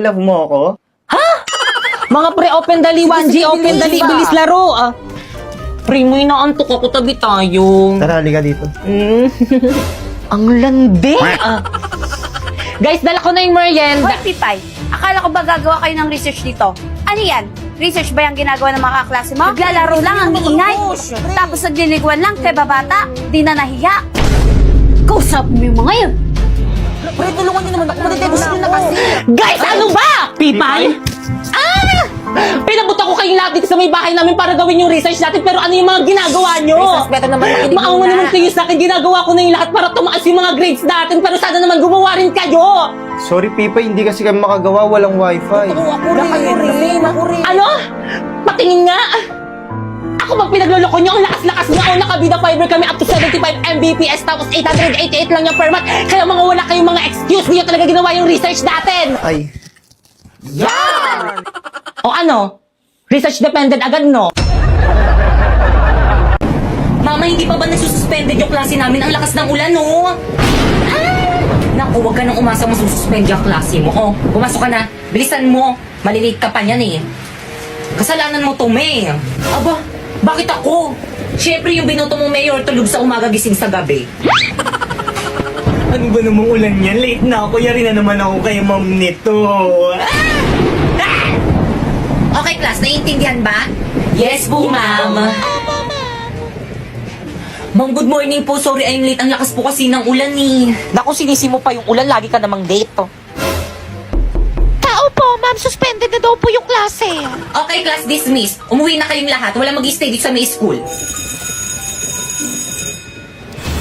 love mo ako? Mga pre, open dali, 1G, open dali, bilis laro. Pre, mo inaantok ako, tabi tayo. Tara, halika dito. Ang landi. Guys, dala ko na yung merienda. Hoy, Pipay, akala ko ba gagawa kayo ng research dito? Ano yan? Research ba yung ginagawa ng mga kaklase mo? Naglalaro lang ang iingay. Tapos nagliliguan lang, kay babata. Di na nahiya. Kausap mo yung mga yun. Pre, tulungan niyo naman ako. Matitibos niyo na kasi. Guys, ano ba? Pipay? Pinabot ako kayong lahat dito sa may bahay namin para gawin yung research natin, pero ano yung mga ginagawa nyo? Research, better naman makinig Maawa muna. naman kayo sa akin, ginagawa ko na yung lahat para tumaas yung mga grades natin, pero sana naman gumawa rin kayo! Sorry, Pipa, hindi kasi kami makagawa. Walang wifi. Ako rin. Ano? Patingin nga! Ako bang pinagloloko nyo? Ang lakas-lakas nyo! Ang nakabida fiber kami up to 75 Mbps tapos 888 lang yung per month. Kaya mga wala kayong mga excuse, hindi nyo talaga ginawa yung research natin! Ay, O ano? Research dependent agad, no? Mama, hindi pa ba nasususpended yung klase namin? Ang lakas ng ulan, no? Naku, huwag ka nang umasa masususpend yung klase mo. Oh, pumasok ka na. Bilisan mo. Malilate ka pa niyan, eh. Kasalanan mo to, May. Aba, bakit ako? Siyempre yung binoto mo, Mayor, tulog sa umaga, gising sa gabi. Ano ba namang ulan yan? Late na ako. Yari na naman ako kay ma'am nito. Okay, class, naiintindihan ba? Yes po, ma'am. Ma'am, good morning po. Sorry, I'm late. Ang lakas po kasi ng ulan, eh. Naku, sinisi mo pa yung ulan. Lagi ka namang date, oh. Tao po, ma'am. Suspended na daw po yung klase. Okay, class dismissed. Umuwi na kayong lahat. Wala mag-stay dito sa may school.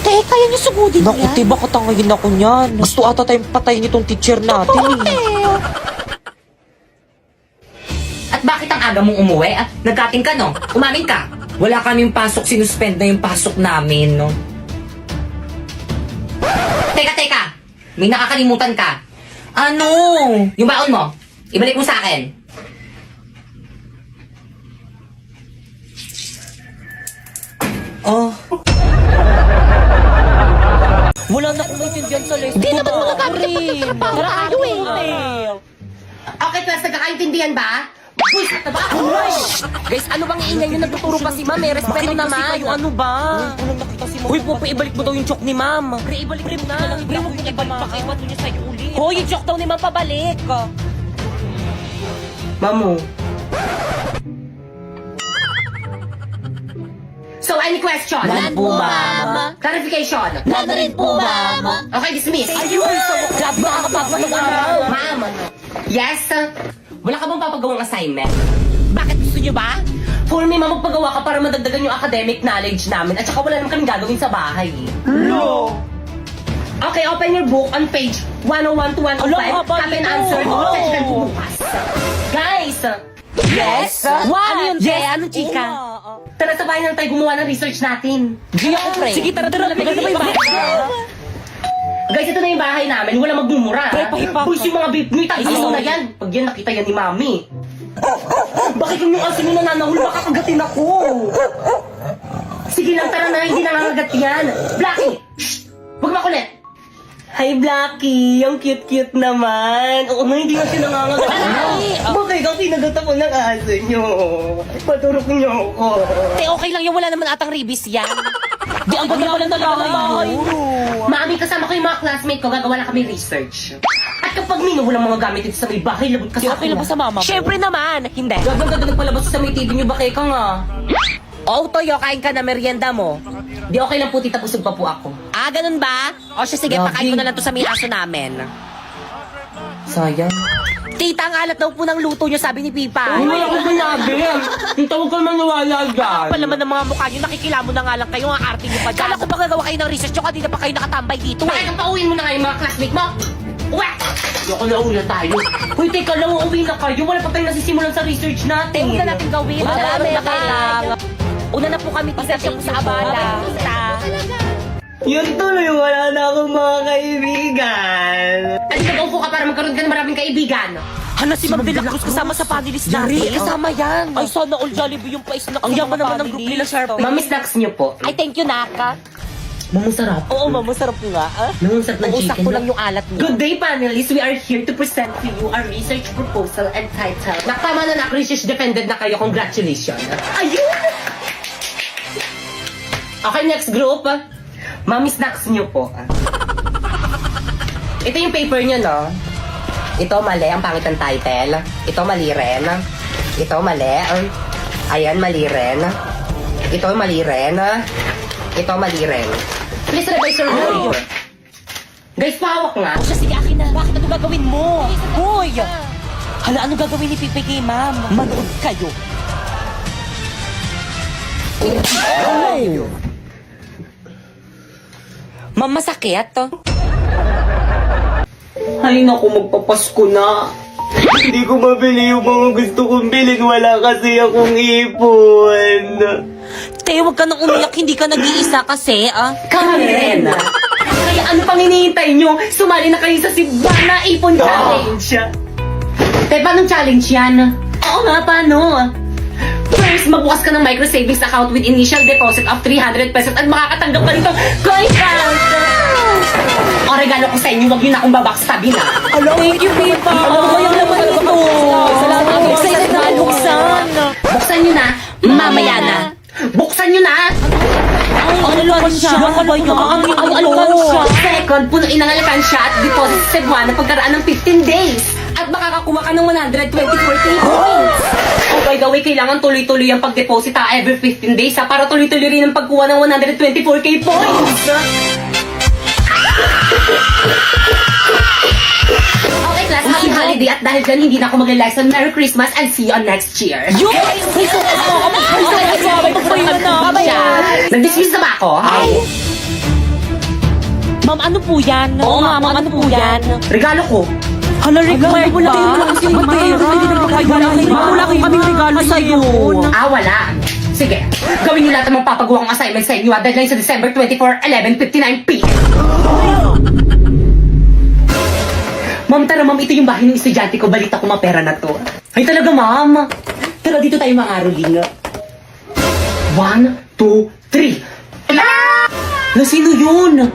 Teka, yan yung sugudin Naku, niya. tiba katangayin ako niyan. Gusto ata tayong patayin itong teacher natin, eh. At bakit ang aga mong umuwi? Nagkating ka, no? Umamin ka. Wala kaming pasok. Sinuspend na yung pasok namin, no? Teka. May nakakalimutan ka. Ano? Yung baon mo. Ibalik mo sa akin. Oh. Wala na akong maintindihan sa lesson. Di naman mo nagamit ang pagtatrabaho tayo eh. Okay, class. Nagkakaintindihan ba? Push na ba? Guys, ano bang iingay nyo? Nagtuturo pa si ma'am, eh. Respeto naman. Kayo, ano ba? Uy, Popo, ibalik mo daw yung chok ni ma'am. Pre, ibalik mo na. Pre, huwag mo ibalik pa kayo. Ba't niya sa'yo ulit? Hoy, yung chok daw ni ma'am pabalik. Mamo, So, any question? None po, ma'am. Clarification? None rin po, ma'am. Okay, dismiss. Ayun, so, job na kakapagpatong araw. Ma'am. Yes? Wala ka bang papagawang assignment? Bakit gusto nyo ba? For me, ma'am, magpagawa ka para madagdagan yung academic knowledge namin at saka wala naman kaming gagawin sa bahay. no! Okay, open your book on page 101 to 105. Ala, haba Copy and nito. answer. Oh. Section po bukas. Guys! Yes? What? Ano yun, Yes, Te? ano, chika? Tara, sabahin na tayo gumawa ng research natin. Di ako, pre. Sige, tara, maganda ba yung bahay? Guys, ito na yung bahay namin. Wala magmumura. Pre, pahipak. Boys, yung mga beef nyo, itago na yan. Pag yan, nakita yan ni Mami. Bakit yung asin mo nananahul? Makakagatin ako. Sige lang, tara na. Hindi nangangagat yan. Blackie! Shh! Huwag makulit. Hi, Blackie! Ang cute-cute naman! Oo nga, hindi nga siya nangangagat. Bakit ang kinagat ako ng aso nyo? Paturok nyo ako. Te, okay lang yan. Wala naman atang ribis yan. Di, ang ganda pala ng bahay nyo. Mami, kasama ko yung mga classmate ko. Gagawa na kami research. At kapag mino, walang mga gamit dito sa may bahay, labot ka Di, sa okay akin. lang ba sa mama mo? Siyempre naman. Hindi. Gaganda nagpalabas sa may TV nyo, bakit ka nga? Oh, Toyo, kain ka na merienda mo. Di okay lang po, tita, busog pa po ako. Ah, ganun ba? O siya, sige, pakain ko na lang to sa may aso namin. Sayang. Tita, ang alat daw po ng luto nyo, sabi ni Pipa. Wala ko sinabi. Hindi ako maniwala dyan. Pa naman ng mga mukha nyo, nakikilamo na nga lang kayo, ang arte nyo pa dyan. Kala ko ba gagawa kayo ng research nyo, kanina pa kayo nakatambay dito Bakit eh. ang pauwiin mo na nga yung mga classmate mo? Uwe! Yoko na uwi na tayo. Uy, teka lang, uuwi na kayo. Wala pa tayong nasisimulan sa research natin. Una natin gawin. Madami na pa. kailangan. Una na po kami, tita, siya po sa abala. Tita. Yun tuloy, wala na akong mga kaibigan. At nag-upo ka para magkaroon ka ng maraming kaibigan. Hala, si Ma'am De La Cruz kasama sa panelist natin. Kasama yan. Ay, sana all Jollibee yung pais na ang yaman naman ng group nila, Sharpie. Mami, snacks niyo po. Ay, thank you, Naka. Mamusarap. Oo, ma'am, masarap nga. Nangunsak ng Uusap chicken. ko lang yung alat niya. Good day, panelists. We are here to present to you our research proposal and title. Tama na research defended na kayo. Congratulations. Ayun! Okay, next group. Mami, snacks niyo po. Ito yung paper niyo, no? Ito mali, ang pangit ng title. Ito mali rin. Ito mali. Ayan, mali rin. Ito mali rin. Ito mali rin. Please revise your work. Guys, pahawak nga. Siya, sige, akin na. Bakit ano gagawin mo? Hoy! Hala, ano gagawin ni Pipi kay ma'am? Manood kayo. Ma'am, masakit to. Ay, naku, magpapasko na. Hindi ko mabili yung mga gusto kong bilhin. Wala kasi akong ipon. Te, huwag ka nang umiyak. Hindi ka nag-iisa kasi, ah. Kami rin. Kaya ano pang hinihintay nyo? Sumali na kayo sa Sibana Ipon Challenge. Te, paano challenge yan? Oo nga, paano? First, magbukas ka ng micro savings account with initial deposit of 300 pesos at makakatanggap ka nito coin count. O, regalo ko sa inyo, huwag yun akong babackstabin na. Thank you, Pipa. Ano ba yung laman nito? Salamat. Excited na buksan. Buksan nyo na. Mamaya na. Buksan nyo na. Ano siya? Ano ba yun? Ang alkansya. Second, punuin ang alkansya at deposit sa Cebuana pagkaraan ng 15 days. At makakakuha ka ng 124k points. Oh, by the way, kailangan tuloy-tuloy ang pag-deposit every 15 days para tuloy-tuloy rin ang pagkuha ng 124k points. Okay, class, happy holiday at dahil dyan hindi na ako mag-lesson. Merry Christmas and see you on next year. Nag-dismiss na ba ako? Ma'am, ano po yan? Oo nga, ma'am, ano po yan? Regalo ko. Hala, required ba? Wala kaming regalo sa'yo. Wala. Sige, gawin niyo lahat ng magpapagawang assignment sa inyo. Deadline sa December 24, 11:59 p.m. Ma'am, tara ma'am, ito yung bahay ng estudyante ko. Balita ko mapera na to. Ay talaga ma'am. Tara dito tayo maaroling. 1, 2, 3. Na sino yun?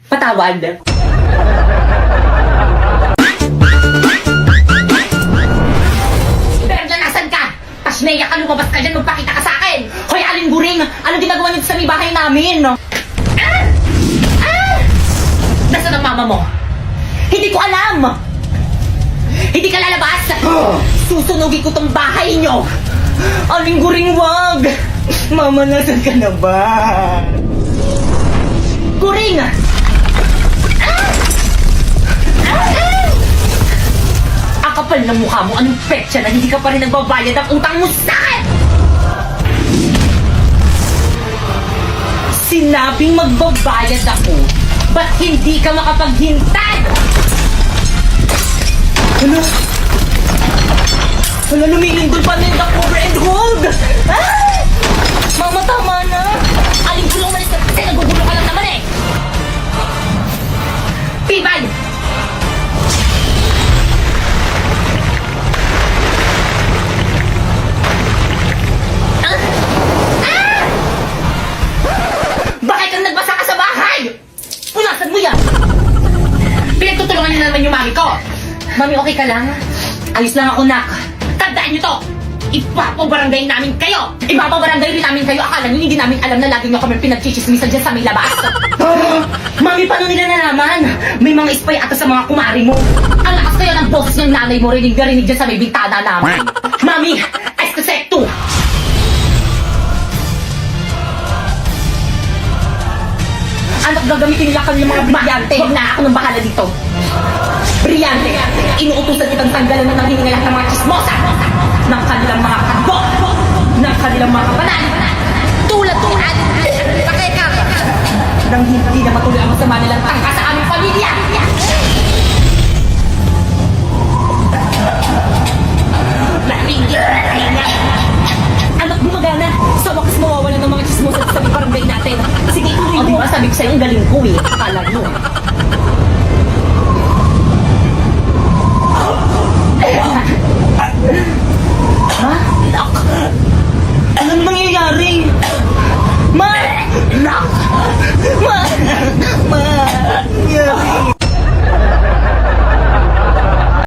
Patawad. Berna, nasan ka? Pasneya ka, lumabas ka dyan, magpakita ka sa akin. Hoy, Aling Buring, anong ginagawa niyo sa may bahay namin? Nasaan ang mama mo? Hindi ko alam. Hindi ka lalabas. Susunugin ko tong bahay niyo. Aling Buring, wag. Mama, nasan ka na ba? Buring! Ang kapal ng mukha mo, anong petsa na hindi ka pa rin nagbabayad ang utang mo sa akin? Sinabing magbabayad ako, ba't hindi ka makapaghintay? Ano? Ano, lumilindol pa na yung cover and hold? Mama, tama na. Aling gulong malis ka kasi nagugulo ka lang naman eh. Pibay! Bakit kang nagbasa ka sa bahay? Punasan mo yan! Pinagtutulungan niyo naman yung mami ko. Mami, okay ka lang? Ayos lang ako, nak. Tandaan niyo to! Ipapabarangay namin kayo! Ipapabarangay rin namin kayo! Akala niyo hindi namin alam na lagi niyo kami pinagchichismisan dyan sa may labas! Mami, paano nila nalaman? May mga spy ata sa mga kumari mo! Ang lakas kaya ng boses ng nanay mo rinig na rinig dyan sa may bintana namin! Mami, eskusekto! Anak, gagamitin nila kami ng mga brilyante. Huwag na, ako nang bahala dito. Brilyante. Inuutusan kitang tanggalan na ng hininga lahat ng mga chismosa. Ng kanilang mga kago. Ng kanilang mga kapanan. Tulad kong ating pakeka. Nang hindi na matuloy ang masama nilang tangka sa aming pamilya. Anak, gumagana. Sa wakas mawawala ng mga chismosa sa barangay natin. Sige, ituloy mo. Sabi ko sa'yo, ang galing ko eh. Akala